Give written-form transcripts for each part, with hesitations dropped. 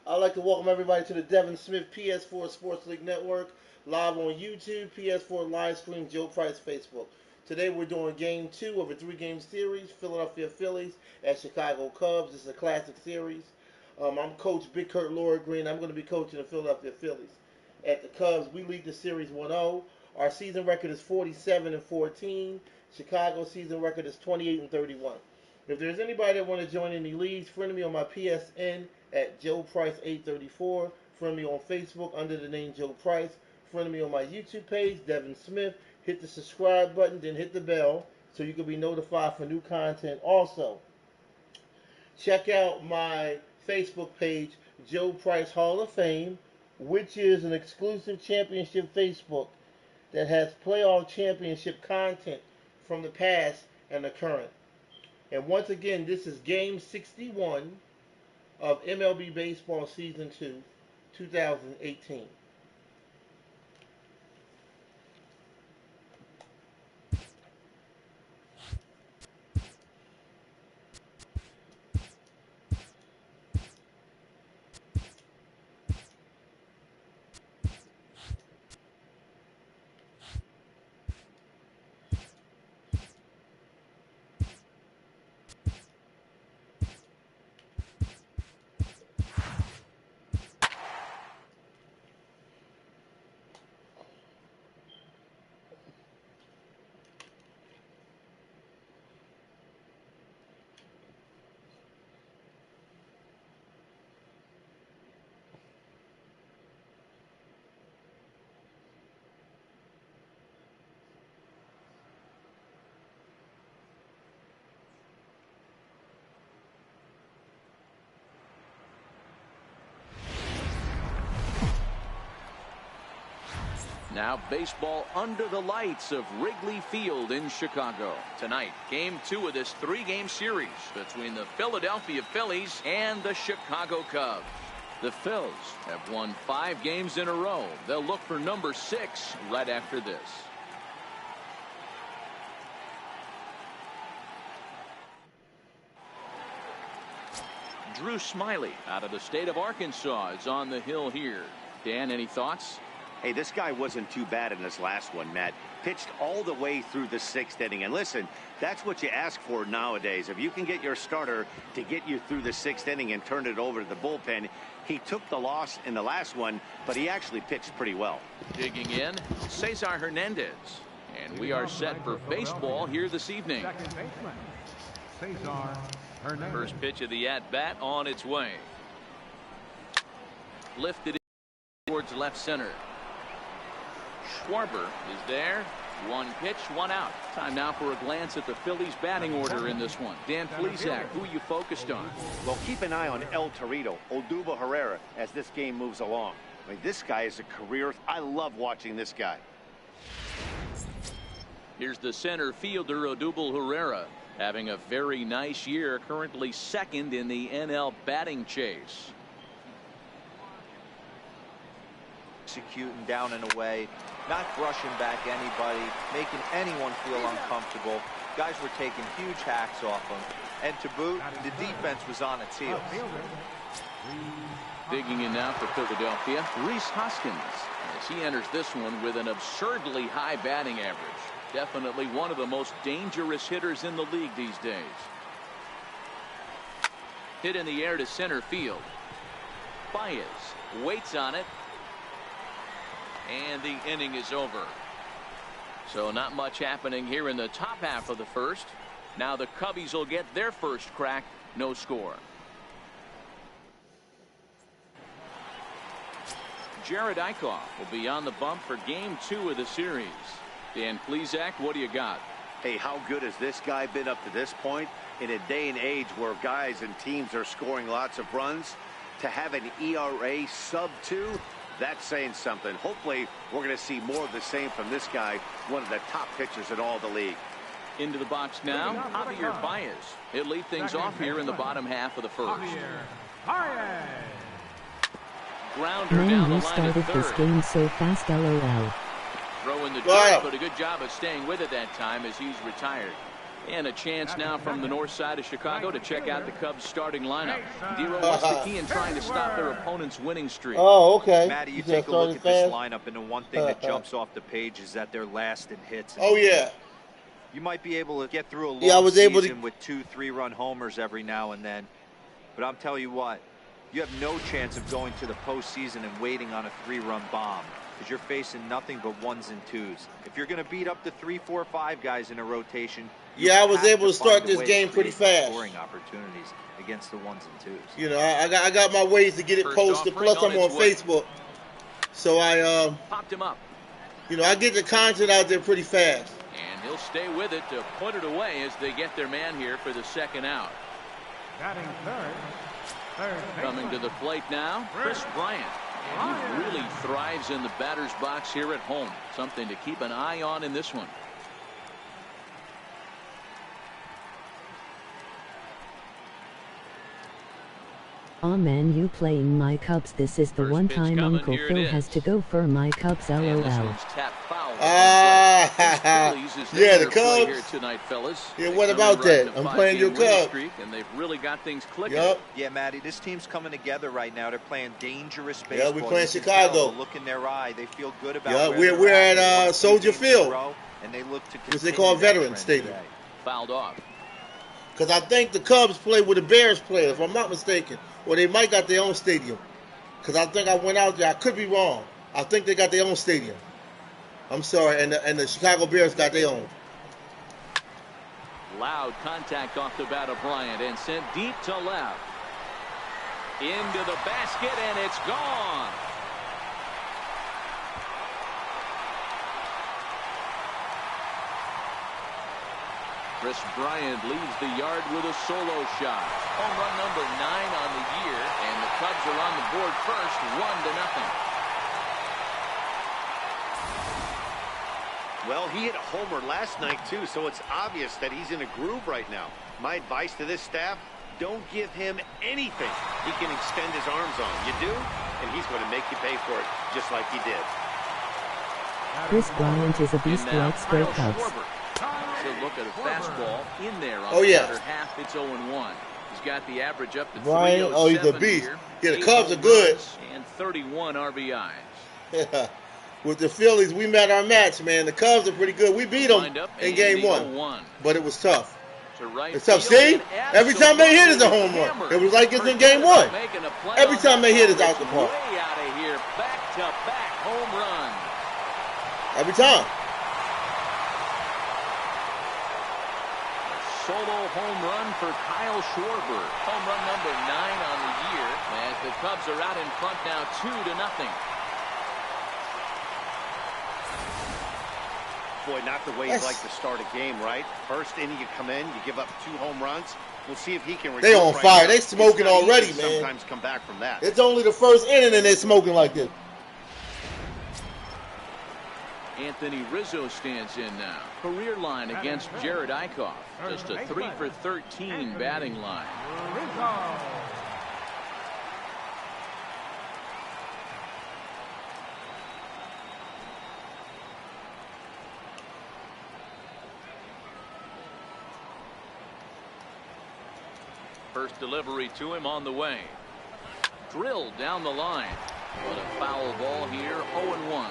I'd like to welcome everybody to the Devin Smith PS4 Sports League Network, live on YouTube, PS4 live stream, Joe Price Facebook. Today we're doing game 2 of a 3-game series, Philadelphia Phillies at Chicago Cubs. This is a classic series. I'm Coach Big Kurt Laura Green. I'm going to be coaching the Philadelphia Phillies. At the Cubs, we lead the series 1-0. Our season record is 47-14. Chicago's season record is 28-31. If there's anybody that want to join any leagues, friend me on my PSN at Joe Price 834. Friend me on Facebook under the name Joe Price. Friend me on my YouTube page, Devin Smith. Hit the subscribe button, then hit the bell so you can be notified for new content. Also, check out my Facebook page, Joe Price Hall of Fame, which is an exclusive championship Facebook that has playoff championship content from the past and the current. And once again, this is game 61 of MLB Baseball Season 2, 2018. Now baseball under the lights of Wrigley Field in Chicago. Tonight, game 2 of this 3-game series between the Philadelphia Phillies and the Chicago Cubs. The Phils have won 5 games in a row. They'll look for number 6 right after this. Drew Smiley out of the state of Arkansas is on the hill here. Dan, any thoughts? Hey, this guy wasn't too bad in this last one, Matt. Pitched all the way through the 6th inning. And listen, that's what you ask for nowadays. If you can get your starter to get you through the 6th inning and turn it over to the bullpen. He took the loss in the last one, but he actually pitched pretty well. Digging in, Cesar Hernandez. And we are set for baseball here this evening. First pitch of the at-bat on its way. Lifted towards left center. Schwarber is there. 1 pitch, 1 out. Time now for a glance at the Phillies batting order in this one. Dan Plesac, who are you focused on? Well, keep an eye on El Torito, Odubel Herrera, as this game moves along. I mean, this guy is a career. I love watching this guy. Here's the center fielder, Odubel Herrera, having a very nice year, currently 2nd in the NL batting chase. Executing down and away, not brushing back anybody, making anyone feel uncomfortable. Guys were taking huge hacks off him, and to boot, the defense was on its heels. Digging in now for Philadelphia, Rhys Hoskins, as he enters this one with an absurdly high batting average. Definitely one of the most dangerous hitters in the league these days. Hit in the air to center field. Baez waits on it. And the inning is over. So not much happening here in the top half of the first. Now the Cubbies will get their first crack. No score. Jared Eichhoff will be on the bump for game 2 of the series. Dan Plesac, what do you got? Hey, how good has this guy been up to this point? In a day and age where guys and teams are scoring lots of runs, to have an ERA sub 2, that's saying something. Hopefully, we're going to see more of the same from this guy, one of the top pitchers in all the league. Into the box now, Javier Baez. He'll lead things off here in the bottom half of the first. Grounder down the line you to started third. this game so fast, lol. Throwing the dirt, but a good job of staying with it that time as he's retired. And a chance now from the north side of Chicago to check out the Cubs starting lineup. Dero, what's the key in trying to stop their opponent's winning streak? Oh, okay. Matty, you take a look at this lineup, and the one thing that jumps off the page is that they're last in hits. Oh, yeah. You might be able to get through a long season with 2 3-run homers every now and then. But I'm telling you what, you have no chance of going to the postseason and waiting on a 3-run bomb, because you're facing nothing but 1s and 2s. If you're going to beat up the 3, 4, 5 guys in a rotation, yeah, I was able to start this game pretty fast. Scoring opportunities against the 1s and 2s. You know, I got my ways to get it posted. Plus, I'm on Facebook, so I popped him up. You know, I get the content out there pretty fast. And he'll stay with it to put it away as they get their man here for the second out. Batting third. Coming to the plate now, Chris Bryant. And he really thrives in the batter's box here at home. Something to keep an eye on in this one. Aw man, you playing my Cubs. This is the First one time Uncle Here Phil has to go for my Cubs. LOL. Yeah, the Cubs. Here tonight, fellas. Yeah, what about that? I'm playing your Cubs. And they've really got things clicking. Yep. Yeah, Matty, this team's coming together right now. They're playing dangerous baseball. Yeah, we're playing Chicago. Look in their eye. They feel good about. Yeah, we're at Soldier Field, and they look to which they call Veterans Stadium. Fouled off. Because I think the Cubs play where the Bears play, if I'm not mistaken. Or they might got their own stadium. Because I think I went out there. I could be wrong. I think they got their own stadium. I'm sorry. And the Chicago Bears got their own. Loud contact off the bat of Bryant and sent deep to left. Into the basket, and it's gone. Chris Bryant leaves the yard with a solo shot. Home run number 9 on the year, and the Cubs are on the board first, 1-0. Well, he hit a homer last night, too, so it's obvious that he's in a groove right now. My advice to this staff, don't give him anything he can extend his arms on. You do, and he's going to make you pay for it, just like he did. Chris Bryant is a beast like Stray Cubs. So look at a fastball in there on the other half. It's 0-1. He's got the average up to Bryant, 307 he's a beast. here. Yeah, the Cubs are good. And 31 RBIs. Yeah. With the Phillies, we met our match, man. The Cubs are pretty good. We beat them in game 1, but it was tough. It's tough. See? Every time they hit is a home run. It was like it's in game 1. Every time they hit is out the park. Way out of here. Back-to-back home runs. Every time. Solo home run for Kyle Schwarber. Home run number 9 on the year. As the Cubs are out in front now 2-0. Boy, not the way you'd like to start a game, right? First inning, you come in, you give up 2 home runs. We'll see if he can. They on fire. They smoking already, man. Sometimes come back from that. It's only the first inning and they're smoking like this. Anthony Rizzo stands in now. Career line against Jared Eichhoff. Just a 3 for 13 batting line. First delivery to him on the way. Drilled down the line. But a foul ball here, 0-1.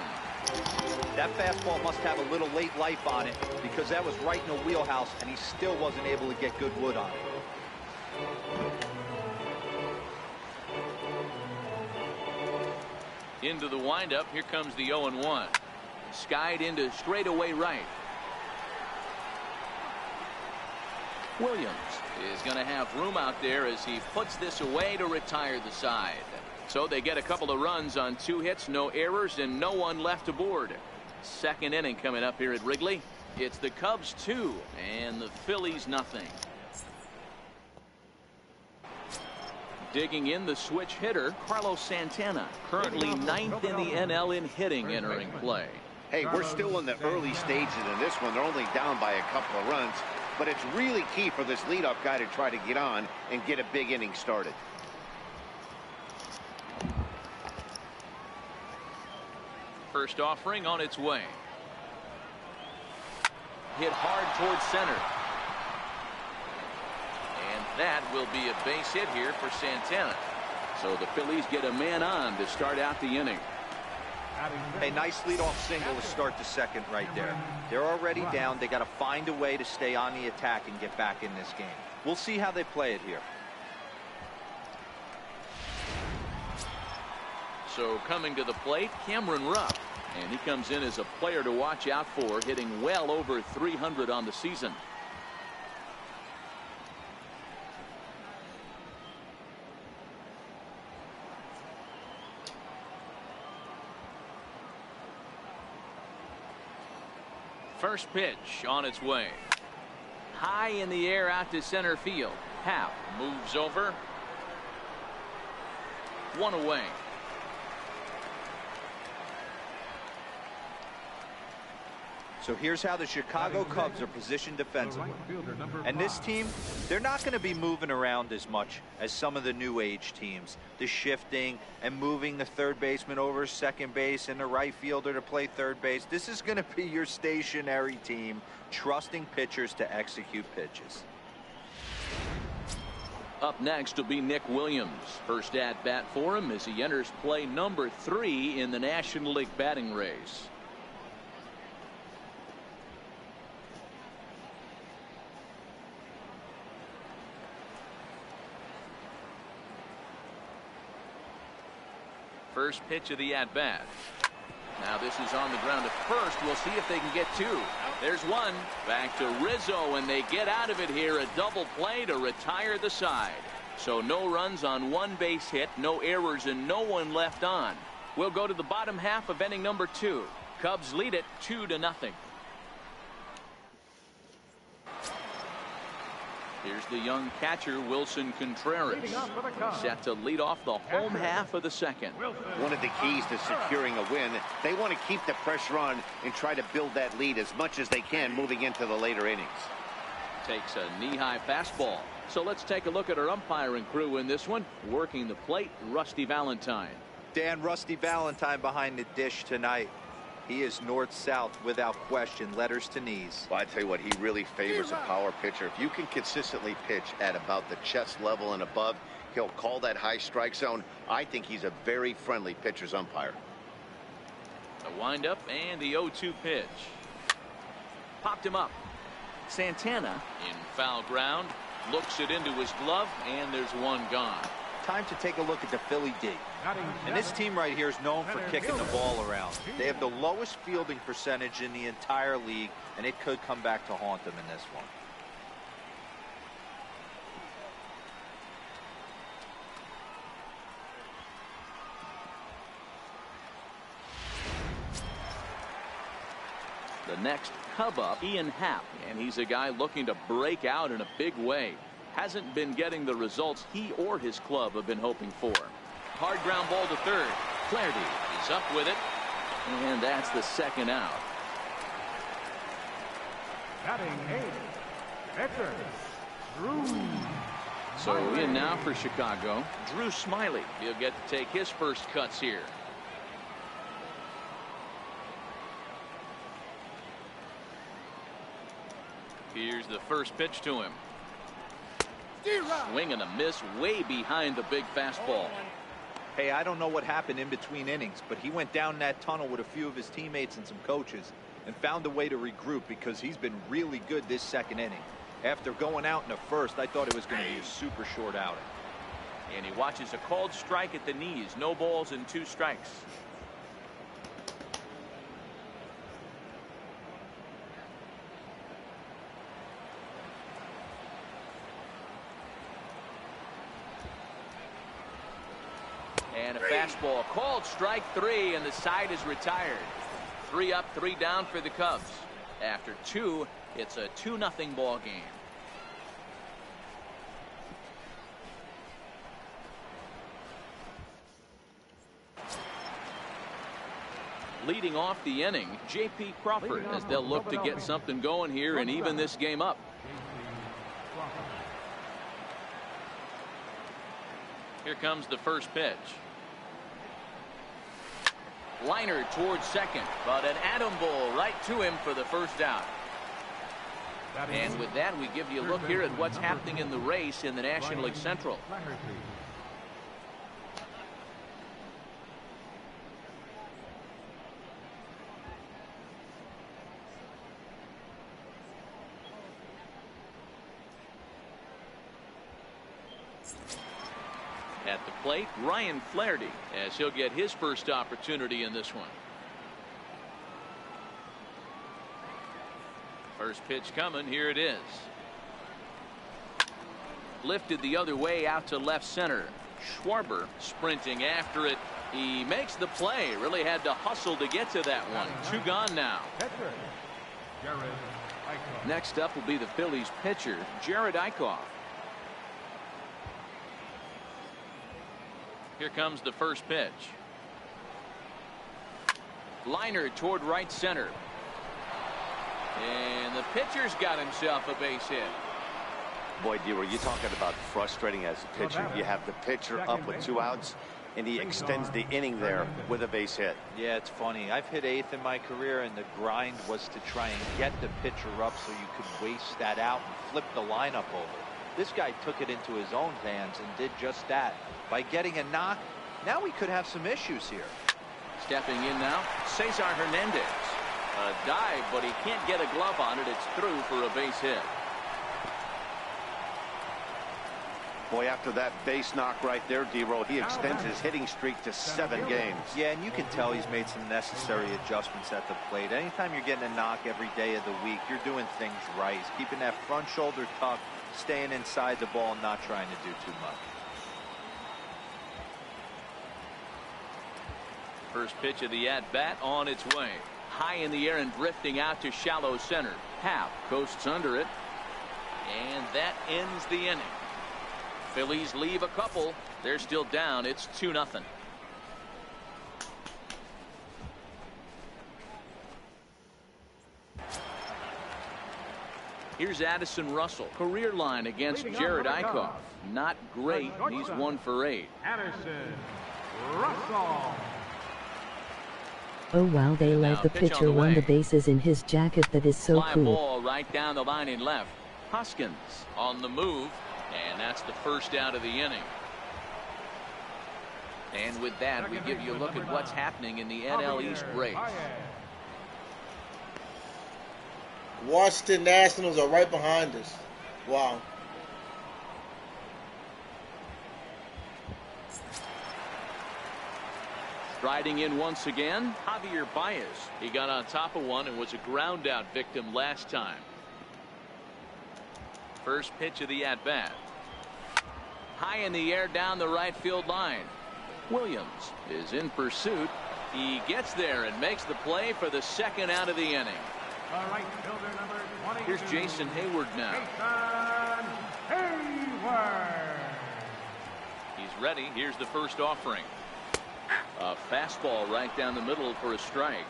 That fastball must have a little late life on it, because that was right in the wheelhouse, and he still wasn't able to get good wood on it. Into the windup. Here comes the 0-1. Skied into straightaway right. Williams is going to have room out there as he puts this away to retire the side. So they get a couple of runs on 2 hits, no errors, and no one left aboard. Second inning coming up here at Wrigley. It's the Cubs 2 and the Phillies nothing. Digging in the switch hitter, Carlos Santana, currently 9th in the NL in hitting entering play. Hey, we're still in the early stages in this one. They're only down by a couple of runs, but it's really key for this leadoff guy to try to get on and get a big inning started. First offering on its way. Hit hard towards center. That will be a base hit here for Santana. So the Phillies get a man on to start out the inning. A nice leadoff single to start the second right there. They're already down. They got to find a way to stay on the attack and get back in this game. We'll see how they play it here. So coming to the plate, Cameron Rupp. And he comes in as a player to watch out for, hitting well over 300 on the season. First pitch on its way. High in the air out to center field. Happ moves over. One away. So here's how the Chicago Cubs are positioned defensively. And this team, they're not going to be moving around as much as some of the new age teams. The shifting and moving the third baseman over second base and the right fielder to play third base. This is going to be your stationary team, trusting pitchers to execute pitches. Up next will be Nick Williams. First at bat for him as he enters play number 3 in the National League batting race. First pitch of the at-bat. Now this is on the ground at first. We'll see if they can get 2. There's one. Back to Rizzo, and they get out of it here. A double play to retire the side. So no runs on one base hit, no errors, and no one left on. We'll go to the bottom half of inning number 2. Cubs lead it 2-0. Here's the young catcher, Wilson Contreras, set to lead off the home half of the second. One of the keys to securing a win, they want to keep the pressure on and try to build that lead as much as they can moving into the later innings. Takes a knee-high fastball. So let's take a look at our umpiring crew in this one. Working the plate, Rusty Valentine. Dan, Rusty Valentine behind the dish tonight. He is north-south without question, letters to knees. Well, I tell you what, he really favors a power pitcher. If you can consistently pitch at about the chest level and above, he'll call that high strike zone. I think he's a very friendly pitcher's umpire. A windup and the 0-2 pitch. Popped him up. Santana in foul ground, looks it into his glove, and there's one gone. Time to take a look at the Philly D. And this team right here is known for kicking the ball around. They have the lowest fielding percentage in the entire league, and it could come back to haunt them in this one. The next Cub up, Ian Happ, and he's a guy looking to break out in a big way. Hasn't been getting the results he or his club have been hoping for. Hard ground ball to third. Flaherty is up with it, and that's the second out. Batting 8, Victor Drew. So in now for Chicago, Drew Smiley. He'll get to take his first cuts here. Here's the first pitch to him. Swing and a miss way behind the big fastball. Hey, I don't know what happened in between innings, but he went down that tunnel with a few of his teammates and some coaches and found a way to regroup because he's been really good this second inning. After going out in the first, I thought it was going to be a super short outing. And he watches a called strike at the knees. No balls and 2 strikes. And a fastball called strike 3, and the side is retired. 3 up, 3 down for the Cubs. After 2, it's a 2-0 ball game. Leading off the inning, J.P. Crawford, as they'll look to get something going here and even this game up. Here comes the first pitch. Liner towards second, but an atom ball right to him for the first out. And with that, we give you a look here at what's happening in the race in the National League Central. At the plate, Ryan Flaherty, as he'll get his first opportunity in this one. First pitch coming. Here it is. Lifted the other way out to left center. Schwarber sprinting after it. He makes the play. Really had to hustle to get to that one. Two gone now. Next up will be the Phillies pitcher, Jared Eichhoff. Here comes the first pitch. Liner toward right center. And the pitcher's got himself a base hit. Boy, D, were you talking about frustrating as a pitcher? You have the pitcher up with 2 outs, and he extends the inning there with a base hit. Yeah, it's funny. I've hit 8th in my career, and the grind was to try and get the pitcher up so you could waste that out and flip the lineup over. This guy took it into his own hands and did just that. By getting a knock, now we could have some issues here. Stepping in now, Cesar Hernandez. A dive, but he can't get a glove on it. It's through for a base hit. Boy, after that base knock right there, D-Roll, he extends his hitting streak to 7 games. Yeah, and you can tell he's made some necessary adjustments at the plate. Anytime you're getting a knock every day of the week, you're doing things right. He's keeping that front shoulder tucked, staying inside the ball, and not trying to do too much. First pitch of the at-bat on its way. High in the air and drifting out to shallow center. Happ coasts under it. And that ends the inning. Phillies leave a couple. They're still down. It's 2-0. Here's Addison Russell. Career line against Jared Eichhoff. Not great. He's 1 for 8. Addison Russell. Oh wow, they let the pitcher run the bases in his jacket. That is so Fly cool. Ball right down the line in left. Hoskins on the move, and that's the first out of the inning. And with that, we give you a look at what's happening in the NL East race. Washington Nationals are right behind us. Wow. Striding in once again, Javier Baez. He got on top of one and was a ground out victim last time. First pitch of the at-bat. High in the air down the right field line. Williams is in pursuit. He gets there and makes the play for the second out of the inning. Right fielder number 22. Here's Jason Hayward now. Jason Hayward. He's ready. Here's the first offering. A fastball right down the middle for a strike.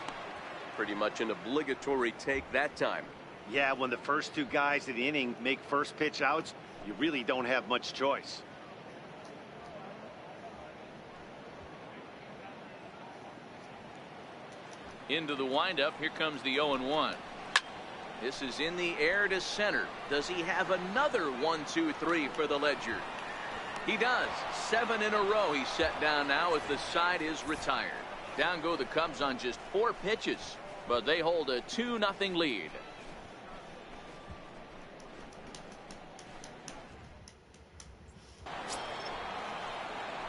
Pretty much an obligatory take that time. Yeah, when the first 2 guys in the inning make first pitch outs, you really don't have much choice. Into the windup. Here comes the 0-1. This is in the air to center. Does he have another 1-2-3 for the Ledger? He does. 7 in a row he's set down now as the side is retired. Down go the Cubs on just 4 pitches, but they hold a 2-0 lead.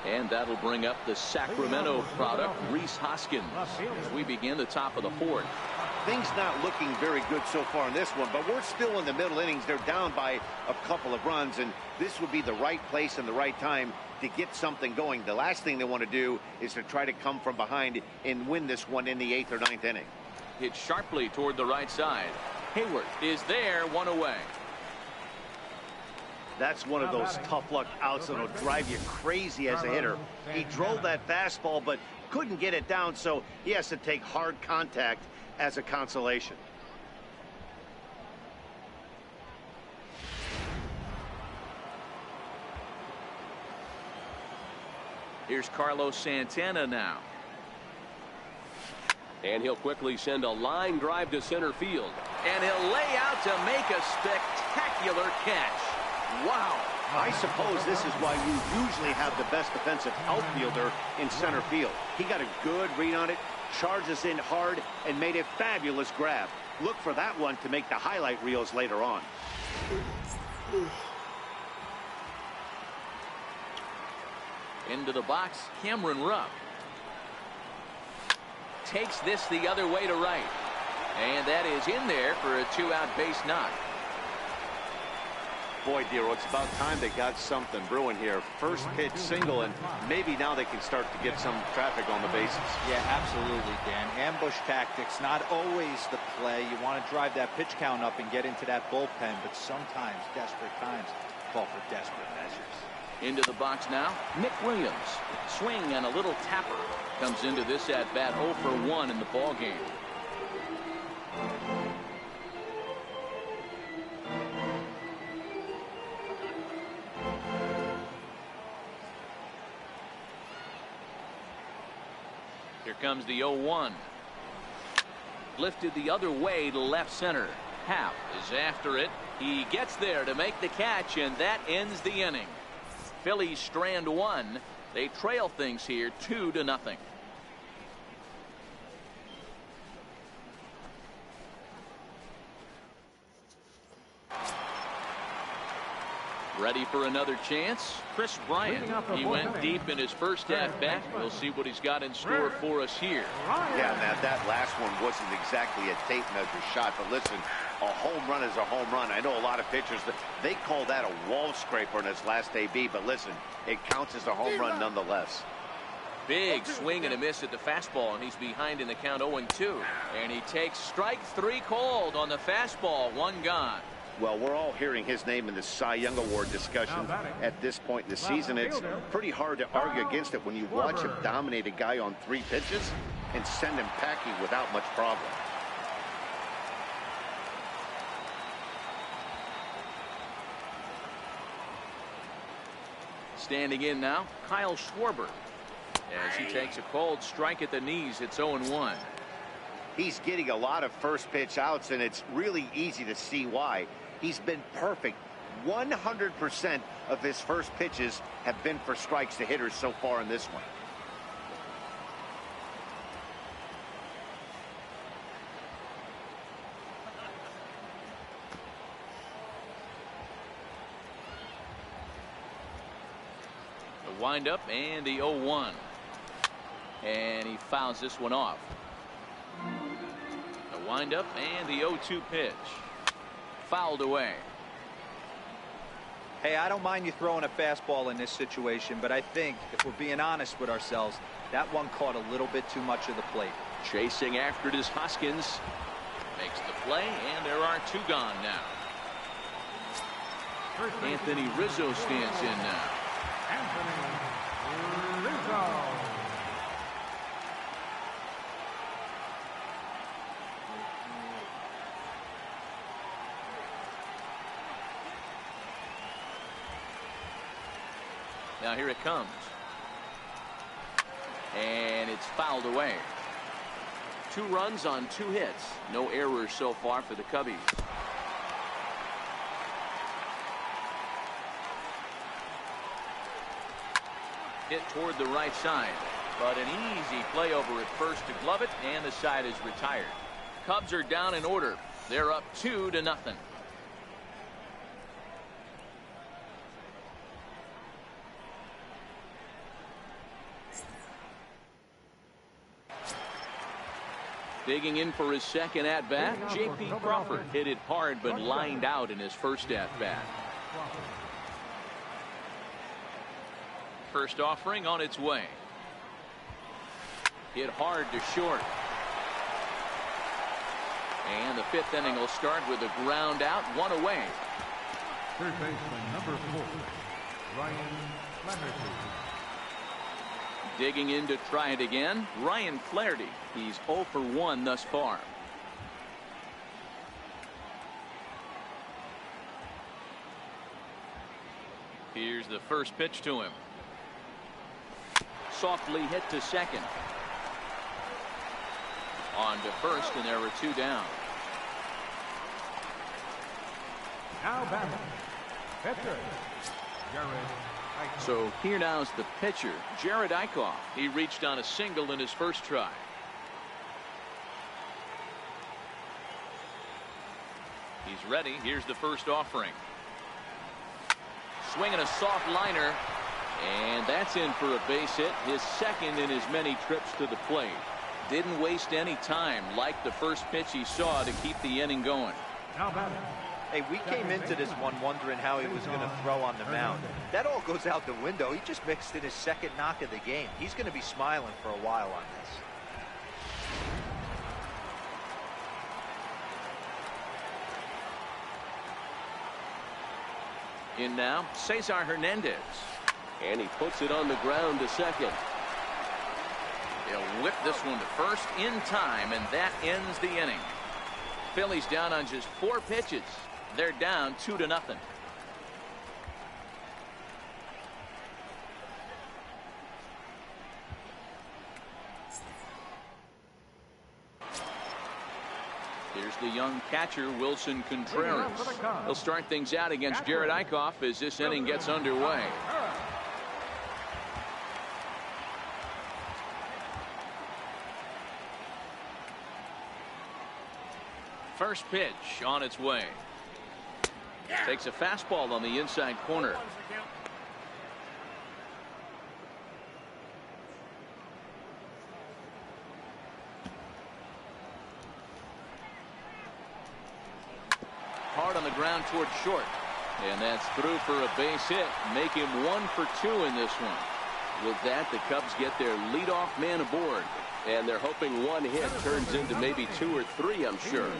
And that'll bring up the Sacramento product, Rhys Hoskins, as we begin the top of the 4th. Things not looking very good so far in this one, but we're still in the middle innings. They're down by a couple of runs, and this would be the right place and the right time to get something going. The last thing they want to do is to try to come from behind and win this one in the 8th or 9th inning. Hit sharply toward the right side. Hayward is there, 1 away. That's one of those tough luck outs that'll drive you crazy as a hitter. He drove that fastball but couldn't get it down, so he has to take hard contact as a consolation. Here's Carlos Santana now. And he'll quickly send a line drive to center field. And he'll lay out to make a spectacular catch. Wow. I suppose this is why you usually have the best defensive outfielder in center field. He got a good read on it, charges in hard, and made a fabulous grab. Look for that one to make the highlight reels later on. Into the box, Cameron Rupp. Takes this the other way to right. And that is in there for a 2-out base knock. Boy, Dero, it's about time they got something brewing here. First pitch single, and maybe now they can start to get some traffic on the bases. Yeah, absolutely, Dan. Ambush tactics, not always the play. You want to drive that pitch count up and get into that bullpen, but sometimes desperate times call for desperate measures. Into the box now, Nick Williams. Swing and a little tapper. Comes into this at bat 0 for 1 in the ball game. Here comes the 0-1. Lifted the other way to left center. Happ is after it. He gets there to make the catch, and that ends the inning. Phillies strand one. They trail things here 2-0. Ready for another chance? Chris Bryant. He went deep in his first at-bat. We'll see what he's got in store for us here. Yeah, Matt, that last one wasn't exactly a tape measure shot, but listen, a home run is a home run. I know a lot of pitchers, they call that a wall scraper in his last AB, but listen, it counts as a home run nonetheless. Big swing and a miss at the fastball, and he's behind in the count 0-2. And he takes strike 3 called on the fastball. 1 gone. Well, we're all hearing his name in the Cy Young Award discussion at this point in the season. It's pretty hard to argue against it when you watch him dominate a guy on 3 pitches and send him packing without much problem. Standing in now, Kyle Schwarber. As he takes a cold strike at the knees, it's 0-1. He's getting a lot of first pitch outs, and it's really easy to see why. He's been perfect. 100% of his first pitches have been for strikes to hitters so far in this one. The windup and the 0-1. And he fouls this one off. The windup and the 0-2 pitch. Fouled away. Hey, I don't mind you throwing a fastball in this situation, but I think if we're being honest with ourselves, that one caught a little bit too much of the plate. Chasing after it is Hoskins. Makes the play, and there are 2 gone now. Anthony Rizzo stands in now. Anthony Rizzo. Now here it comes. And it's fouled away. 2 runs on 2 hits. No errors so far for the Cubbies. Hit toward the right side. But an easy play over at first to glove it, and the side is retired. Cubs are down in order. They're up 2-0. Digging in for his second at-bat, J.P. Crawford hit it hard but lined out in his first at-bat. First offering on its way. Hit hard to short. And the 5th inning will start with a ground out, 1 away. Third baseman number 4, Ryan Flaherty. Digging in to try it again, Ryan Flaherty. He's 0 for 1 thus far. Here's the first pitch to him. Softly hit to second. On to first, and there were 2 down. Now batting, pitcher, Jared Eichhoff. So here now is the pitcher, Jared Eichhoff. He reached on a single in his first try. He's ready. Here's the first offering. Swinging a soft liner. And that's in for a base hit. His second in his many trips to the plate. Didn't waste any time like the first pitch he saw to keep the inning going. Now batting. Hey, we came into this one wondering how he was going to throw on the mound. That all goes out the window. He just mixed in his second knock of the game. He's going to be smiling for a while on this. In now, Cesar Hernandez. And he puts it on the ground to second. They'll whip this one to first in time, and that ends the inning. Phillies down on just 4 pitches. They're down 2-0. Here's the young catcher, Wilson Contreras. He'll start things out against Jared Eichhoff as this inning gets underway. First pitch on its way. Takes a fastball on the inside corner. Hard on the ground towards short. And that's through for a base hit. Make him 1 for 2 in this one. With that, the Cubs get their leadoff man aboard. And they're hoping one hit turns into maybe 2 or 3, I'm sure.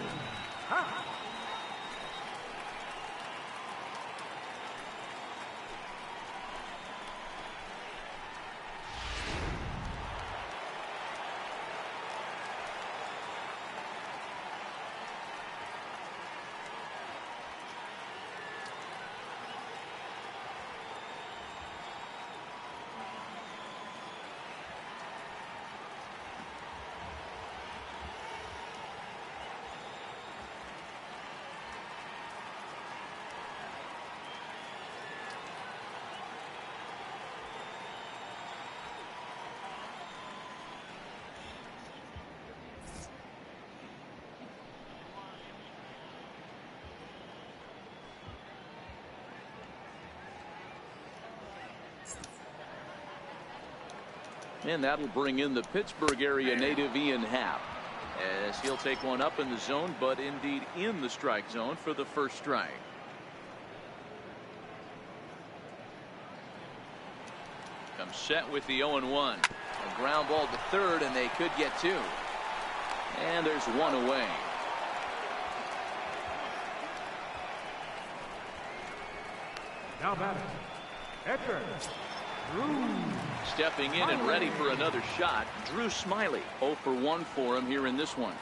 And that'll bring in the Pittsburgh area native Ian Happ, as he'll take one up in the zone, but indeed in the strike zone for the first strike. Comes set with the 0-1. A ground ball to third, and they could get 2. And there's 1 away. Now batting, pitcher, Drew. Stepping in and ready for another shot, Drew Smiley. 0 for 1 for him here in this one.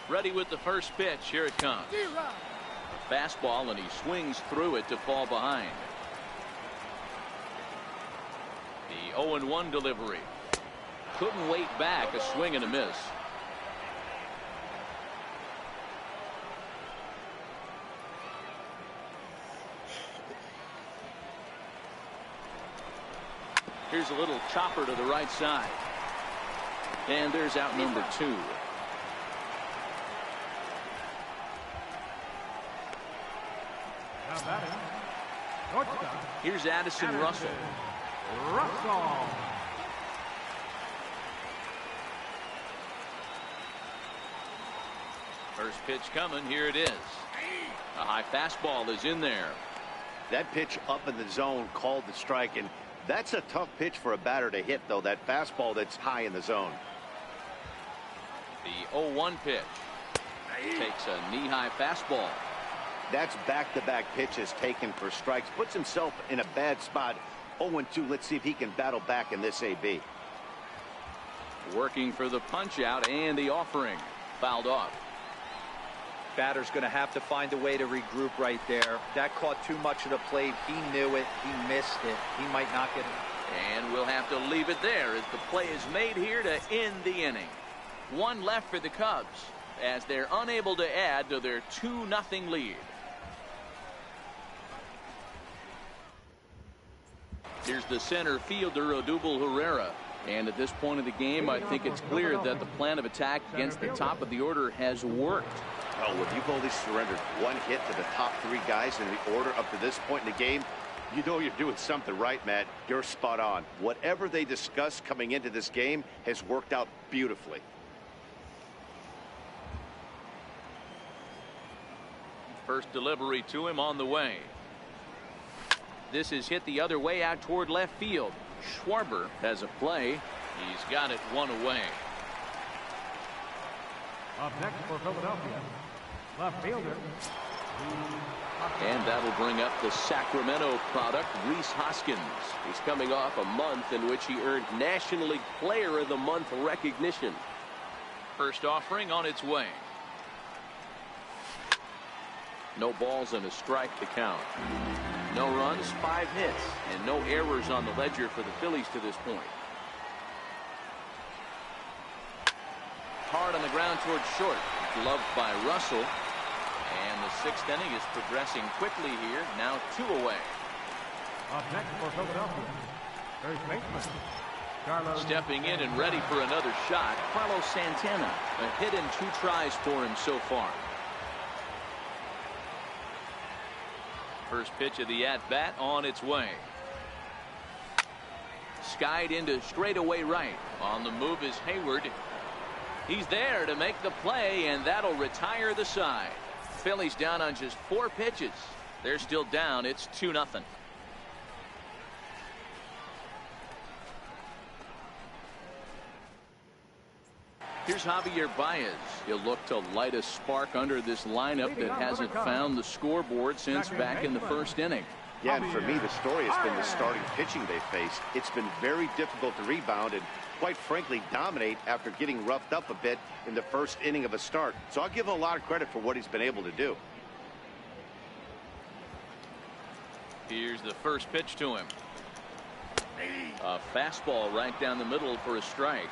Ready with the first pitch. Here it comes. A fastball, and he swings through it to fall behind. The 0-1 delivery. Couldn't wait back. A swing and a miss. Here's a little chopper to the right side. And there's out number 2. Now batting, shortstop, Here's Addison Russell. Russell. First pitch coming. Here it is. A high fastball is in there. That pitch up in the zone called the strike, and that's a tough pitch for a batter to hit, though, that fastball that's high in the zone. The 0-1 pitch. Takes a knee-high fastball. That's back-to-back pitches taken for strikes. Puts himself in a bad spot. 0-2. Let's see if he can battle back in this AB. Working for the punch-out, and the offering. Fouled off. Batter's going to have to find a way to regroup right there. That caught too much of the plate. He knew it. He missed it. He might not get And we'll have to leave it there as the play is made here to end the inning. One left for the Cubs as they're unable to add to their 2-0 lead. Here's the center fielder, Odubel Herrera. And at this point of the game, I think it's clear that the plan of attack against the top of the order has worked. Oh, when you've only surrendered one hit to the top three guys in the order up to this point in the game, you know you're doing something right, Matt. You're spot on. Whatever they discussed coming into this game has worked out beautifully. First delivery to him on the way. This is hit the other way out toward left field. Schwarber has a play. He's got it one away. Up next for Philadelphia, left fielder. And that'll bring up the Sacramento product, Rhys Hoskins. He's coming off a month in which he earned National League Player of the Month recognition. First offering on its way. No balls and a strike to count. No runs, 5 hits, and no errors on the ledger for the Phillies to this point. Hard on the ground towards short. Gloved by Russell. And the 6th inning is progressing quickly here. Now 2 away. Up next for Philadelphia, first baseman, Carlos. Stepping in and ready for another shot, Carlos Santana. A hit in 2 tries for him so far. First pitch of the at-bat on its way. Skied into straightaway right. On the move is Hayward. He's there to make the play, and that'll retire the side. Phillies down on just 4 pitches. They're still down. It's 2-0. Here's Javier Baez. He'll look to light a spark under this lineup that hasn't found the scoreboard since back in the 1st inning. Yeah, and for me, the story has been the starting pitching they faced. It's been very difficult to rebound and, quite frankly, dominate after getting roughed up a bit in the 1st inning of a start. So I'll give him a lot of credit for what he's been able to do. Here's the first pitch to him. A fastball right down the middle for a strike.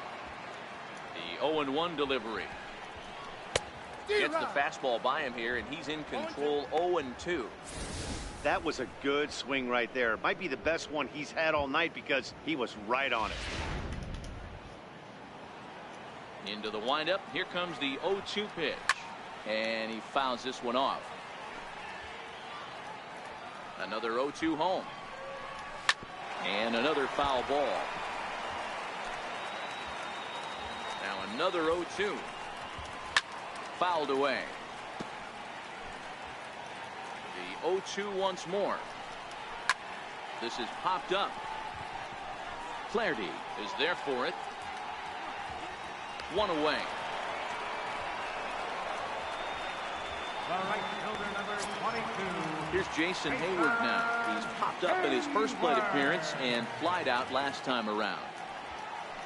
The 0-1 delivery. Gets the fastball by him here, and he's in control. 0-2. That was a good swing right there. Might be the best one he's had all night because he was right on it. Into the windup. Here comes the 0-2 pitch. And he fouls this one off. Another 0-2 home. And another foul ball. Now another 0-2. Fouled away. The 0-2 once more. This is popped up. Flaherty is there for it. 1 away. The right fielder, number 22. Here's Jason Hayward now. He's popped up in his first plate appearance and flied out last time around.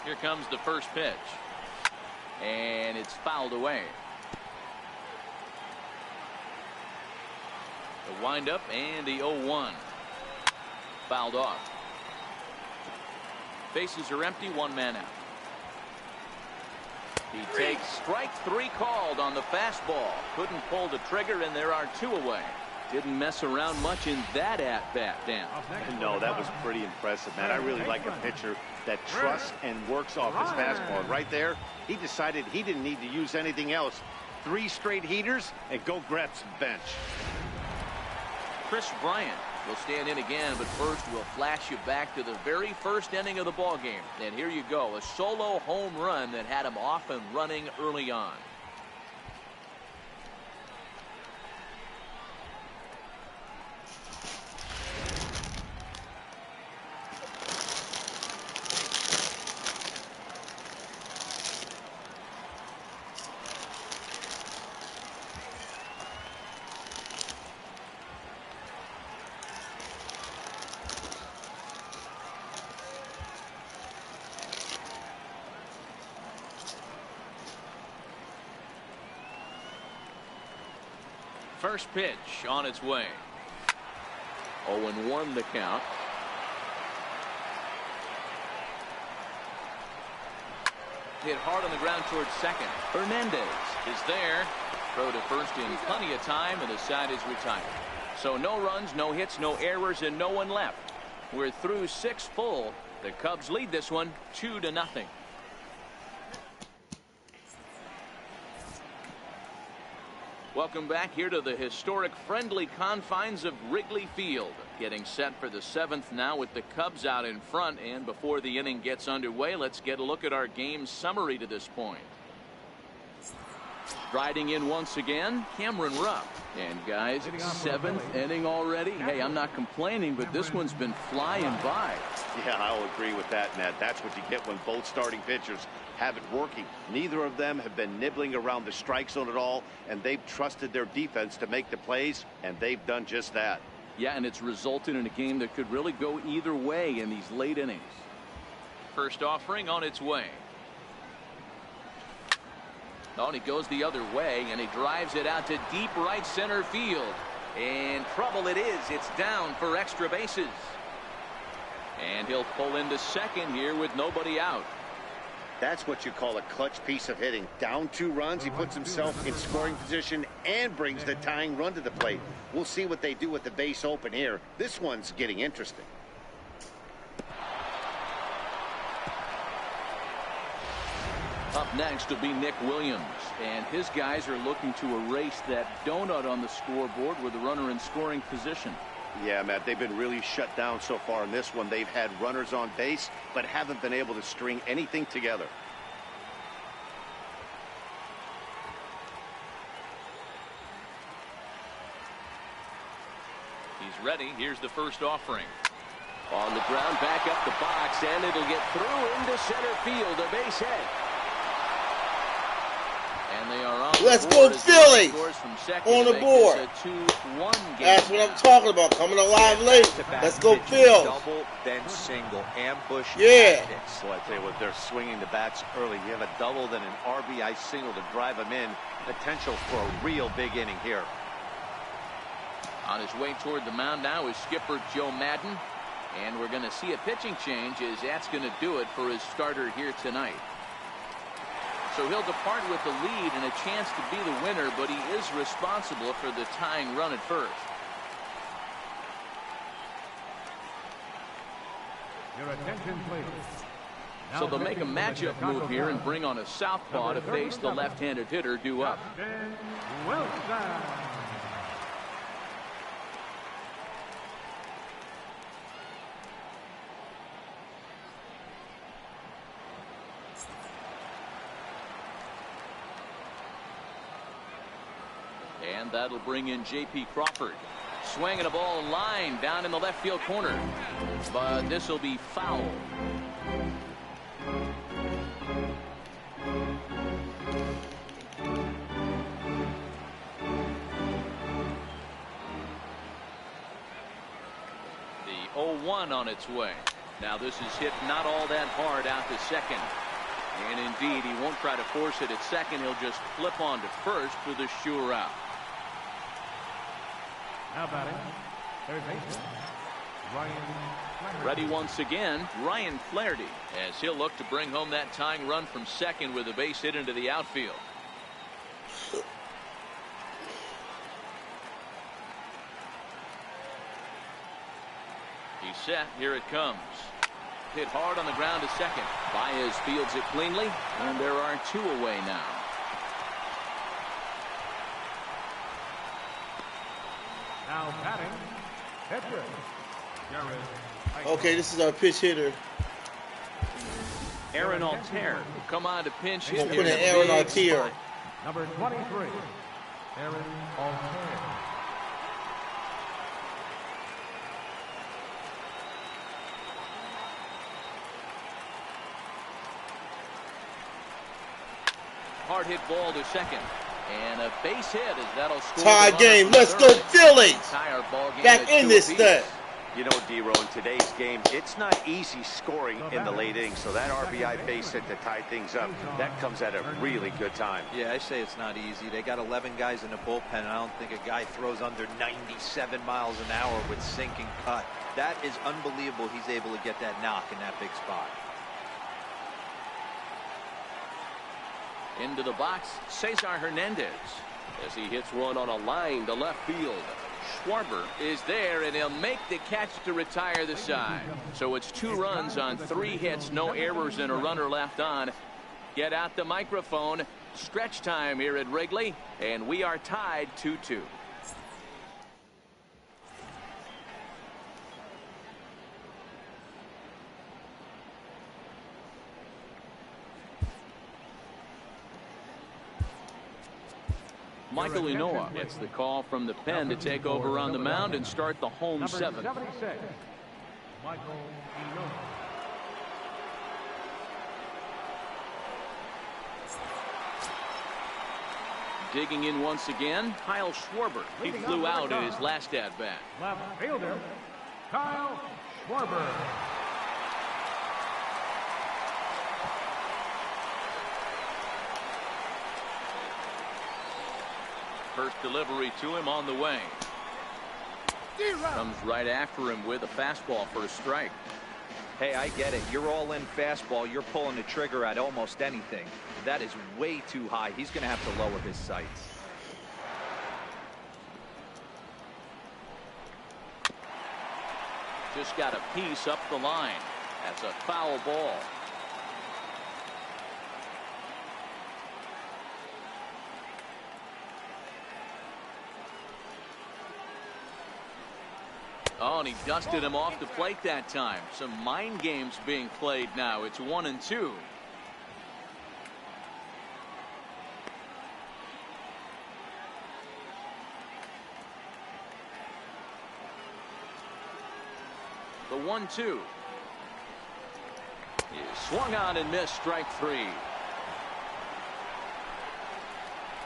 Here comes the first pitch. And it's fouled away. The windup and the 0-1. Fouled off. Bases are empty, 1 man out. He takes strike 3 called on the fastball. Couldn't pull the trigger, and there are 2 away. Didn't mess around much in that at-bat, Dan. No, that was pretty impressive, man. I really like a pitcher that trusts and works off his fastball. And right there, he decided he didn't need to use anything else. 3 straight heaters and go grab some bench. Chris Bryant will stand in again, but first we'll flash you back to the very first inning of the ball game. And here you go, a solo home run that had him off and running early on. First pitch on its way. 0-1 the count. Hit hard on the ground towards second. Hernandez is there. Throw to first in plenty of time, and the side is retired. So no runs, no hits, no errors, and no one left. We're through 6 full. The Cubs lead this one 2-0. Welcome back here to the historic friendly confines of Wrigley Field. Getting set for the 7th now with the Cubs out in front. And before the inning gets underway, let's get a look at our game summary to this point. Riding in once again, Cameron Rupp. And guys, 7th inning already. Hey, I'm not complaining, but this one's been flying by. Yeah, I'll agree with that, Matt. That's what you get when both starting pitchers have it working. Neither of them have been nibbling around the strike zone at all, and they've trusted their defense to make the plays, and they've done just that. Yeah, and it's resulted in a game that could really go either way in these late innings. First offering on its way. Oh, and he goes the other way, and he drives it out to deep right center field. And trouble it is. It's down for extra bases. And he'll pull into second here with nobody out. That's what you call a clutch piece of hitting. Down 2 runs, he puts himself in scoring position and brings the tying run to the plate. We'll see what they do with the base open here. This one's getting interesting. Up next will be Nick Williams, and his guys are looking to erase that donut on the scoreboard with a runner in scoring position. Yeah, Matt, they've been really shut down so far in this one. They've had runners on base, but haven't been able to string anything together. He's ready. Here's the first offering. On the ground, back up the box, and it'll get through into center field, a base hit. And they are on Let's the go board Phillies! from second On the to make board. this a 2-1 game. That's what I'm talking about. Coming alive late. Let's go Phillies. Double, then single. Ambush. Yeah. Tactics. So I tell you what, they're swinging the bats early. You have a double, then an RBI single to drive them in. Potential for a real big inning here. On his way toward the mound now is skipper Joe Madden. And we're going to see a pitching change as that's going to do it for his starter here tonight. So he'll depart with the lead and a chance to be the winner, but he is responsible for the tying run at first. Your attention, please. So they'll make a matchup move here and bring on a southpaw to face the left-handed hitter due up. Wilson. And that'll bring in J.P. Crawford. Swinging a ball in line down in the left field corner. But this will be foul. The 0-1 on its way. Now this is hit not all that hard out to second. And indeed, he won't try to force it at second. He'll just flip on to first for the sure out. Now batting, third baseman, Ryan Flaherty. Ready once again, Ryan Flaherty, as he'll look to bring home that tying run from second with a base hit into the outfield. He's set. Here it comes. Hit hard on the ground to second. Baez fields it cleanly, and there are 2 away now. Now batting, pitcher, Jared. Okay, this is our pitch hitter. Aaron Altair will come on to pinch hit We'll here. put in in the Aaron big Altair. spot. Number 23, Aaron Altair. Hard hit ball to second. And a base hit as that'll score. Tie the runner game. from Let's go third. Phillies. Tie our ball game Back at in 2 this apiece. thing. You know, D-Row, in today's game, it's not easy scoring in the late innings. So that RBI base hit to tie things up, that comes at a really good time. Yeah, I say it's not easy. They got 11 guys in the bullpen, and I don't think a guy throws under 97 miles an hour with sink and cut. That is unbelievable. He's able to get that knock in that big spot. Into the box, Cesar Hernandez. As he hits one on a line to left field. Schwarber is there, and he'll make the catch to retire the side. So it's 2 runs on 3 hits, no errors, and a runner left on. Get out the microphone. Stretch time here at Wrigley, and we are tied 2-2. Michael Inoa gets the call from the pen to take over on the mound and start the home 7th. Number 76, Michael Inoa. Digging in once again, Kyle Schwarber. He flew out in his last at-bat. Left fielder, Kyle Schwarber. First delivery to him on the way. Comes right after him with a fastball for a strike. Hey, I get it. You're all in fastball. You're pulling the trigger at almost anything. That is way too high. He's going to have to lower his sights. Just got a piece up the line. That's a foul ball. Oh, and he dusted him off the plate that time. Some mind games being played now. It's 1-2. The 1-2 is swung on and missed. Strike 3.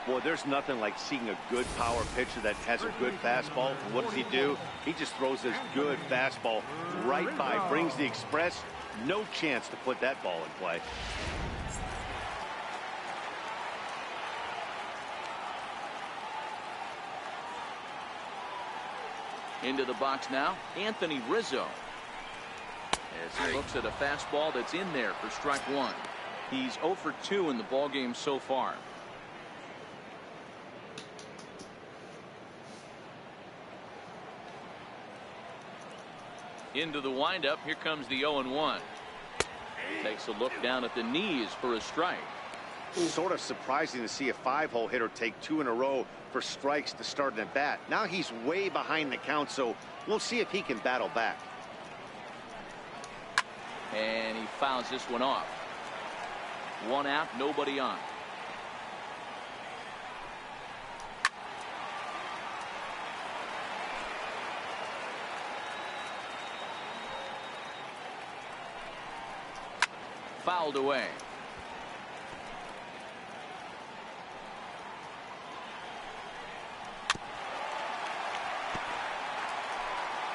Boy, there's nothing like seeing a good power pitcher that has a good fastball. What does he do? He just throws this good fastball right by, brings the express. No chance to put that ball in play. Into the box now, Anthony Rizzo. As he looks at a fastball that's in there for strike 1. He's 0 for 2 in the ballgame so far. Into the windup. Here comes the 0-1. Takes a look down at the knees for a strike. Sort of surprising to see a 5-hole hitter take 2 in a row for strikes to start an at bat. Now he's way behind the count, so we'll see if he can battle back. And he fouls this one off. 1 out, nobody on. Fouled away.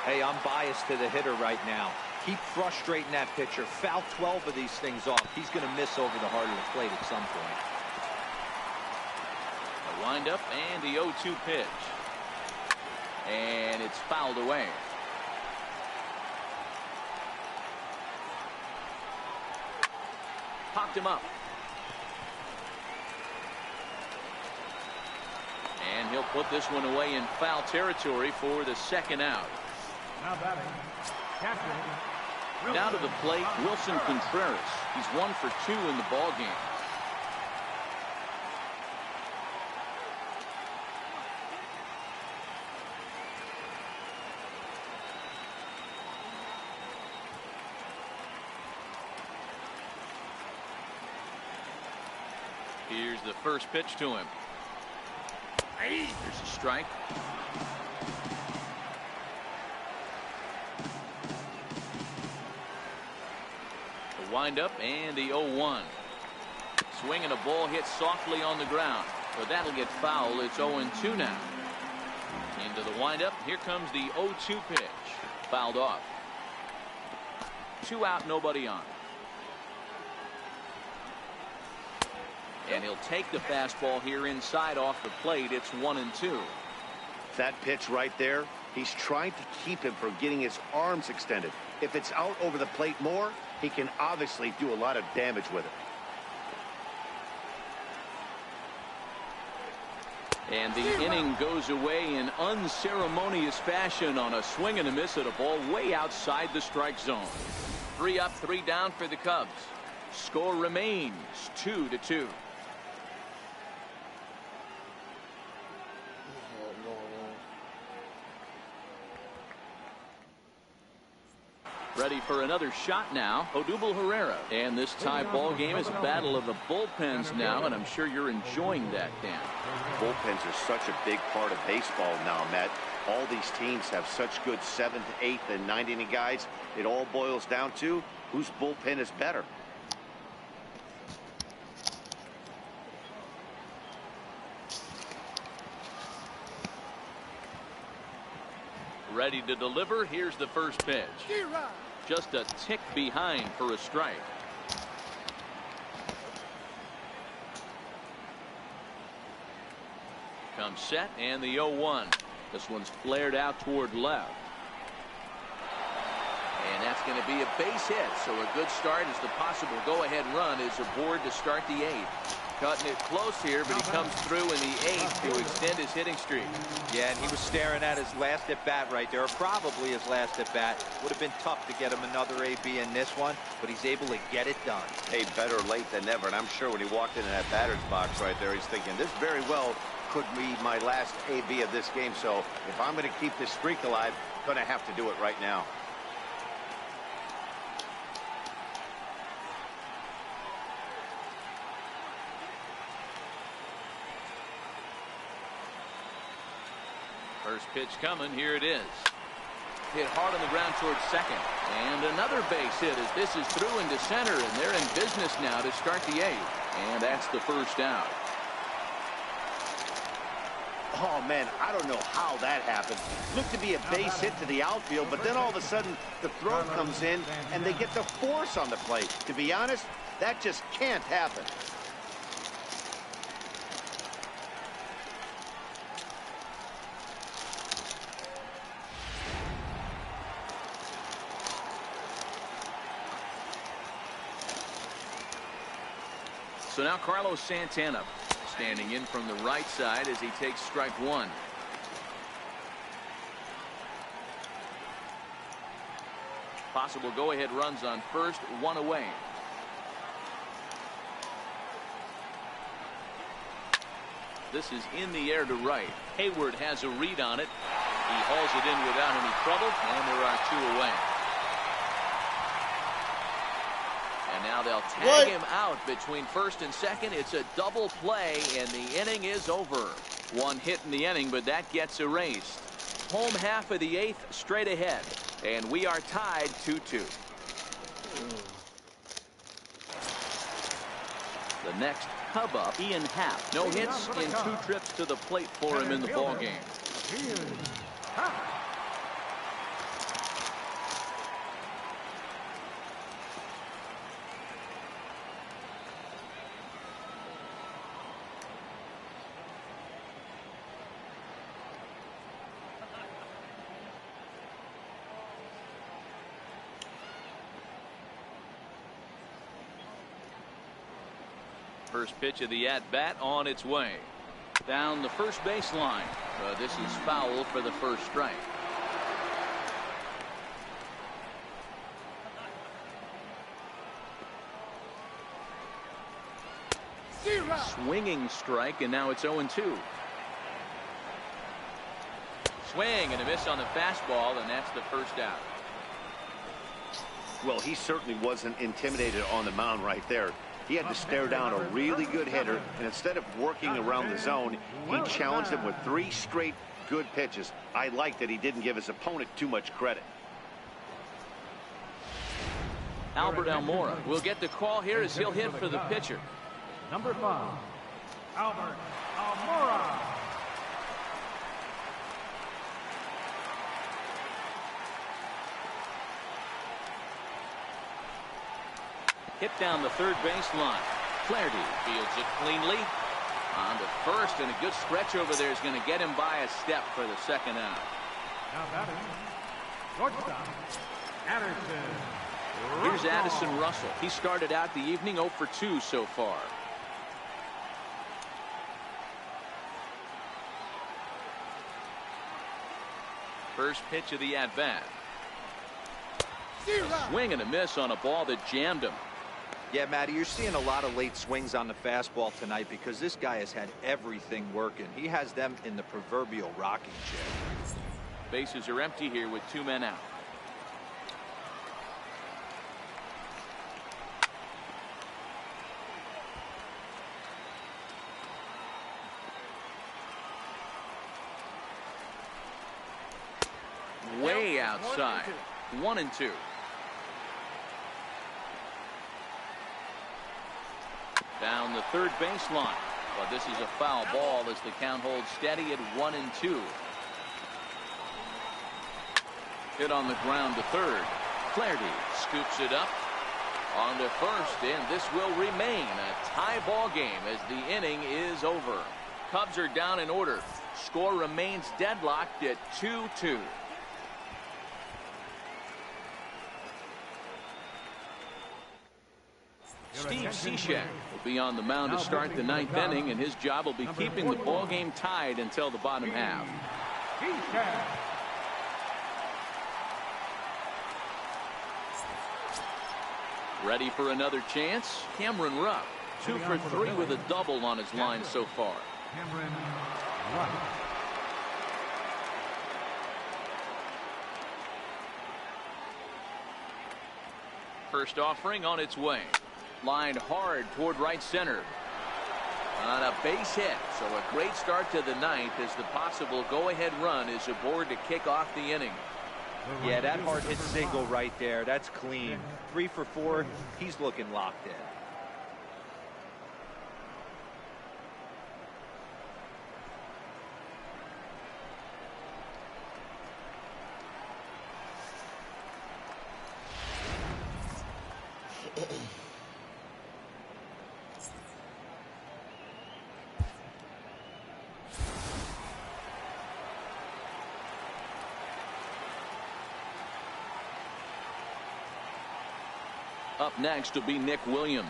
Hey, I'm biased to the hitter right now. Keep frustrating that pitcher. Foul 12 of these things off. He's going to miss over the heart of the plate at some point. A windup and the 0-2 pitch. And it's fouled away. Popped him up. And he'll put this one away in foul territory for the 2nd out. Now batting, catcher. Now to the plate, Wilson Contreras. He's 1 for 2 in the ballgame. Here's the first pitch to him. There's a strike. The windup and the 0-1. Swinging a ball hit softly on the ground, but that'll get foul. It's 0-2 now. Into the windup. Here comes the 0-2 pitch. Fouled off. 2 out, nobody on. And he'll take the fastball here inside off the plate. It's 1-2. That pitch right there, he's trying to keep him from getting his arms extended. If it's out over the plate more, he can obviously do a lot of damage with it. And the inning goes away in unceremonious fashion on a swing and a miss at a ball way outside the strike zone. 3 up, 3 down for the Cubs. Score remains 2-2. Ready for another shot now, Odubel Herrera. And this tie ball game is a battle of the bullpens now, and I'm sure you're enjoying that, Dan. Bullpens are such a big part of baseball now, Matt. All these teams have such good 7th, 8th, and 9th inning guys. It all boils down to whose bullpen is better. Ready to deliver. Here's the first pitch. Just a tick behind for a strike. Comes set, and the 0-1. This one's flared out toward left. And that's going to be a base hit. So a good start as the possible go-ahead run is aboard to start the 8th. Cutting it close here, but he comes through in the 8th to extend his hitting streak. Yeah, and he was staring at his last at-bat right there, or probably his last at-bat. Would have been tough to get him another AB in this one, but he's able to get it done. Hey, better late than never, and I'm sure when he walked into that batter's box right there, he's thinking, this very well could be my last AB of this game, so if I'm going to keep this streak alive, I'm going to have to do it right now. First pitch coming. Here it is. Hit hard on the ground towards second. And another base hit as this is through into center, and they're in business now to start the 8th. And that's the first out. Oh, man, I don't know how that happened. Looked to be a base hit to the outfield, but then all of a sudden the throw comes in and they get the force on the plate. To be honest, that just can't happen. So now Carlos Santana standing in from the right side as he takes strike 1. Possible go-ahead runs on first, 1 away. This is in the air to right. Hayward has a read on it. He hauls it in without any trouble, and there are 2 away. And now they'll tag him out between first and second. It's a double play, and the inning is over. 1 hit in the inning, but that gets erased. Home half of the 8th straight ahead, and we are tied 2-2. The next Cub up, Ian Happ. No hits in 2 trips to the plate for him in the ballgame. First pitch of the at-bat on its way. Down the first baseline. This is foul for the first strike. Swinging strike, and now it's 0-2. Swing and a miss on the fastball, and that's the first out. Well, he certainly wasn't intimidated on the mound right there. He had to stare down a really good hitter, and instead of working around the zone, he challenged him with 3 straight good pitches. I like that he didn't give his opponent too much credit. Albert Almora will get the call here as he'll hit for the pitcher. Number 5, Albert Almora. Hit down the third baseline. Flaherty fields it cleanly. On to first, and a good stretch over there is going to get him by a step for the second out. Now batting, shortstop, Anderson. Here's Addison Russell. He started out the evening 0 for 2 so far. First pitch of the at-bat. Swing and a miss on a ball that jammed him. Yeah, Matty, you're seeing a lot of late swings on the fastball tonight because this guy has had everything working. He has them in the proverbial rocking chair. Bases are empty here with 2 men out. Way outside. 1-2. Down the third baseline, but this is a foul ball as the count holds steady at 1-2. Hit on the ground to third. Flaherty scoops it up on to first, and this will remain a tie ball game as the inning is over. Cubs are down in order. Score remains deadlocked at 2-2. Steve Cishek will be on the mound to start the 9th inning, and his job will be keeping the ball game tied until the bottom half. Ready for another chance? Cameron Rupp, 2 for 3 with a double on his line so far. Cameron Rupp. First offering on its way. Lined hard toward right center. On a base hit, so a great start to the 9th as the possible go-ahead run is aboard to kick off the inning. Yeah, that hard hit single right there. That's clean. 3 for 4. He's looking locked in. Up next will be Nick Williams.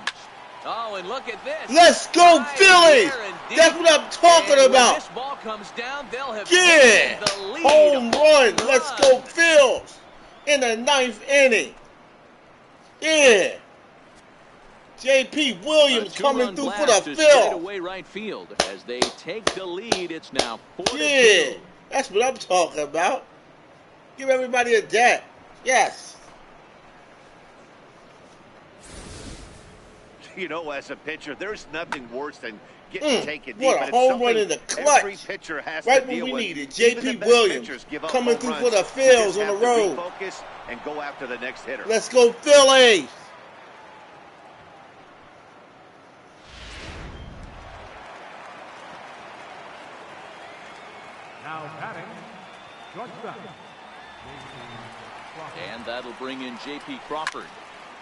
Oh, and look at this. Let's go, Phillies! That's what I'm talking about. When this ball comes down, they'll have Yeah! taken the lead. Home run. Let's go, Phillies! In the 9th inning. Yeah. J.P. Williams coming through for the Phillies. Away right field as they take the lead. It's now 4-2. Yeah, that's what I'm talking about. Give everybody a dap. Yes. You know, as a pitcher, there's nothing worse than getting taken deep. What a home run in the clutch. Every pitcher has right to when deal we with. needed. J.P. Williams coming through for the Phillies on the road. Focus and go after the next hitter. Let's go, Phillies. Now batting, shortstop. And that'll bring in J.P. Crawford.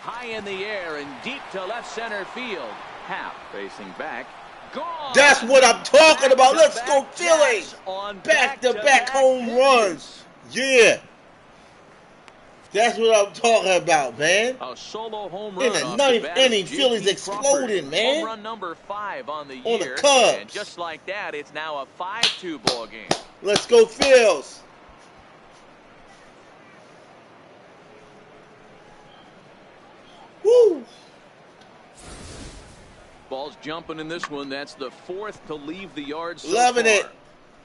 High in the air and deep to left center field. Half facing back. Gone. That's what I'm talking about. Let's go, Phillies. Back-to-back home runs. Yeah. That's what I'm talking about, man. A solo home run in the 9th inning, Phillies exploding, man. Home run number 5 on the year. On the Cubs. And just like that, it's now a 5-2 ball game. Let's go, Phillies. Woo! Ball's jumping in this one. That's the 4th to leave the yard so Loving far. it.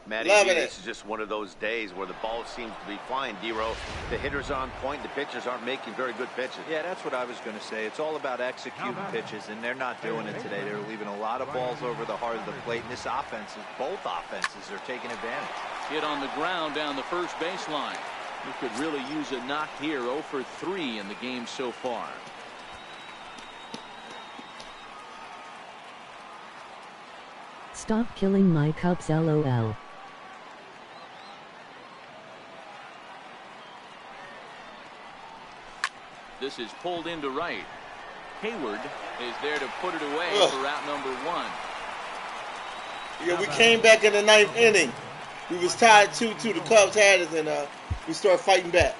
Matty, this is just one of those days where the ball seems to be flying, D-Row. The hitters are on point. The pitchers aren't making very good pitches. Yeah, that's what I was going to say. It's all about executing pitches, and they're not doing it today. They're leaving a lot of balls over the heart of the plate, and this offense, both offenses are taking advantage. Hit on the ground down the first baseline. You could really use a knock here. 0 for 3 in the game so far. Stop killing my Cubs, LOL. This is pulled into right. Hayward is there to put it away for out number 1. Yeah, we came back in the 9th inning. We was tied 2-2. The Cubs had us, and we started fighting back.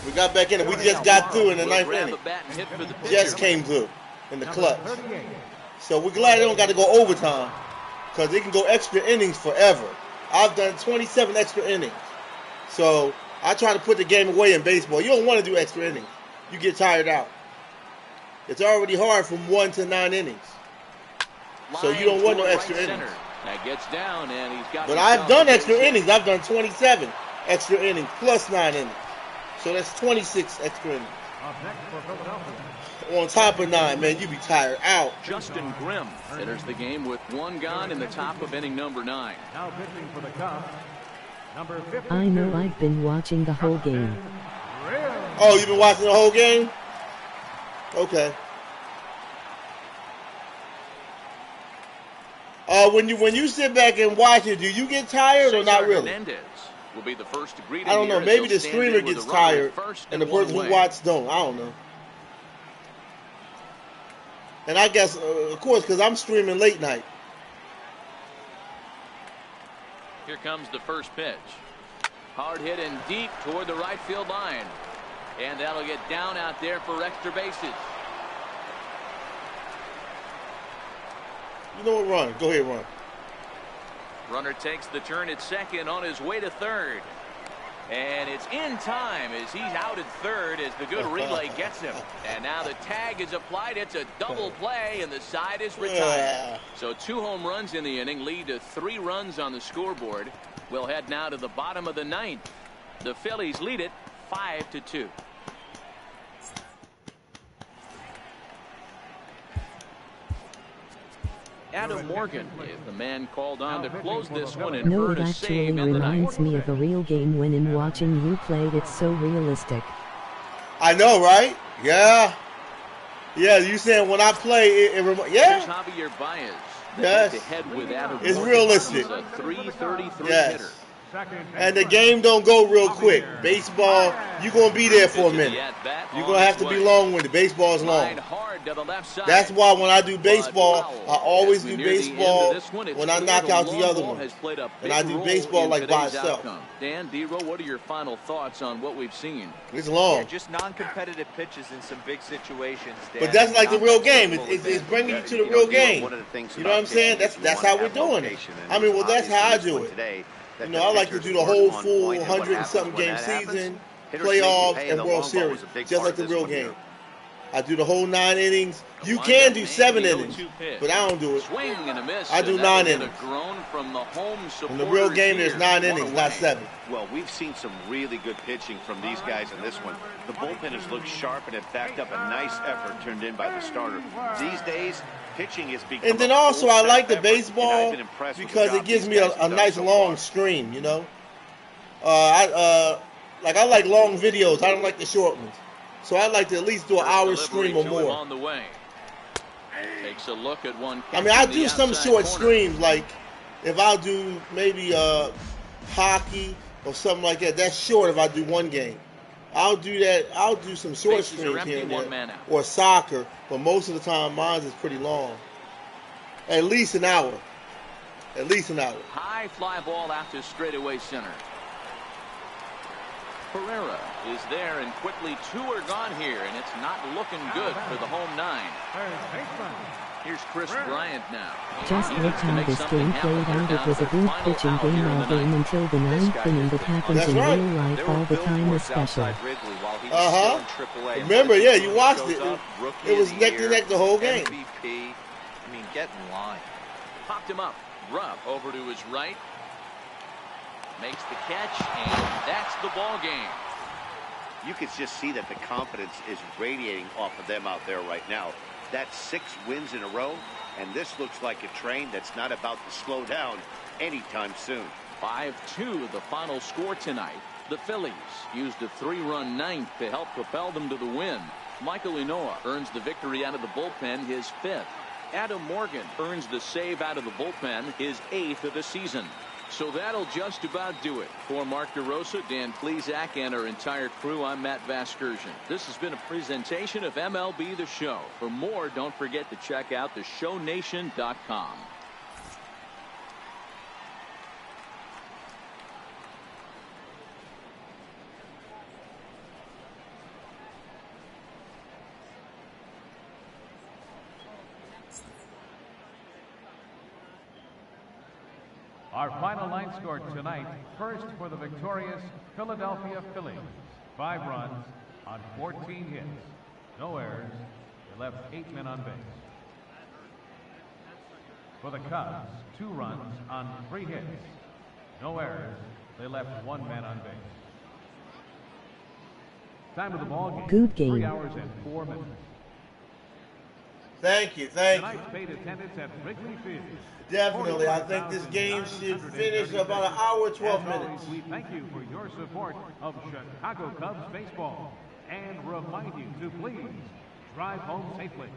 We got back in it. We just got through in the 9th inning. Just came through in the clutch. So we're glad they don't got to go overtime, because they can go extra innings forever. I've done 27 extra innings. So I try to put the game away in baseball. You don't want to do extra innings. You get tired out. It's already hard from 1 to 9 innings. So you don't want no extra innings. That gets down, and he's got. But I've done extra innings. I've done 27 extra innings plus 9 innings. So that's 26 extra innings. On top of 9, man, you be tired out. Justin Grimm enters the game with 1 gone in the top of inning number 9. Now pitching for the Cubs, number 50. I know I've been watching the whole game. Oh, you've been watching the whole game? Okay. When you sit back and watch it, do you get tired or not really? Will be the first to greet I don't know. Maybe the streamer gets tired and the person who watches don't. I don't know. And I guess, of course, because I'm streaming late night. Here comes the first pitch. Hard hit and deep toward the right field line. And that'll get down out there for extra bases. You know what, run. Go ahead, run. Runner takes the turn at second on his way to third. And it's in time as he's out at third as the good relay gets him. And now the tag is applied. It's a double play, and the side is retired. So 2 home runs in the inning lead to 3 runs on the scoreboard. We'll head now to the bottom of the 9th. The Phillies lead it 5-2. Adam Morgan is the man called on to close this one and No, earn it a actually save in the reminds 9th. me of a real game when in watching you play. It's so realistic. I know, right? Yeah. Yeah, you saying when I play, Here's yeah. Javier Baez. Yes. Head with Adam It's Morgan. realistic. He's a 333 Yes. hitter. And the game don't go real quick. Baseball, you're going to be there for a minute. You're going to have to be long-winded. Baseball's long. That's why when I do baseball, I always do baseball when I knock out the other one. And I do baseball like by itself. Dan Dero, what are your final thoughts on what we've seen? It's long. Yeah, just non-competitive pitches in some big situations. But that's like the real game. It's bringing you to the real game. You know what I'm saying? That's how we're doing it. I mean, well, that's how I do it. You know, I like to do the whole full 100 and something game season, playoffs, and World Series, just like the real game. I do the whole 9 innings. You can do 7 innings, but I don't do it. I do 9 innings. In the real game, there's 9 innings, not 7. Well, we've seen some really good pitching from these guys in this one. The bullpen has looked sharp and have backed up a nice effort turned in by the starter. These days, pitching is becoming. And then also, I like the baseball because it gives me a nice long stream, you know. I like long videos. I don't like the short ones. So I'd like to at least do an hour stream or more. On the way. Takes a look at one. I mean, I do some short streams, like if I do maybe hockey or something like that. That's short if I do one game. I'll do that. I'll do some short streams here and there. Or soccer, but most of the time mine is pretty long. At least an hour. At least an hour. High fly ball out to straightaway center. Pereira is there, and quickly 2 are gone here, and it's not looking good for the home 9. Here's Chris Bryant now. Just look how this game played out. It was a good pitching game all game until the 9th inning. That happens in real life all the time is special. Remember, yeah, you watched it. It was neck to neck the whole game. MVP. I mean, get in line. Popped him up. Rupp over to his right. Makes the catch, and that's the ball game. You can just see that the confidence is radiating off of them out there right now. That's 6 wins in a row, and this looks like a train that's not about to slow down anytime soon. 5-2 the final score tonight. The Phillies used a 3-run 9th to help propel them to the win. Michael Inoa earns the victory out of the bullpen, his 5th. Adam Morgan earns the save out of the bullpen, his 8th of the season. So that'll just about do it. For Mark DeRosa, Dan Plesac, and our entire crew, I'm Matt Vasgersian. This has been a presentation of MLB The Show. For more, don't forget to check out theshownation.com. Our final line score tonight, first for the victorious Philadelphia Phillies. 5 runs on 14 hits. No errors. They left 8 men on base. For the Cubs, 2 runs on 3 hits. No errors. They left 1 man on base. Time of the ball game. Good game. 3 hours and 4 minutes. Thank you, thank you. Tonight's paid attendance at Wrigley Field. Definitely, I think this game should finish about an hour, 12 minutes. We thank you for your support of Chicago Cubs baseball and remind you to please drive home safely.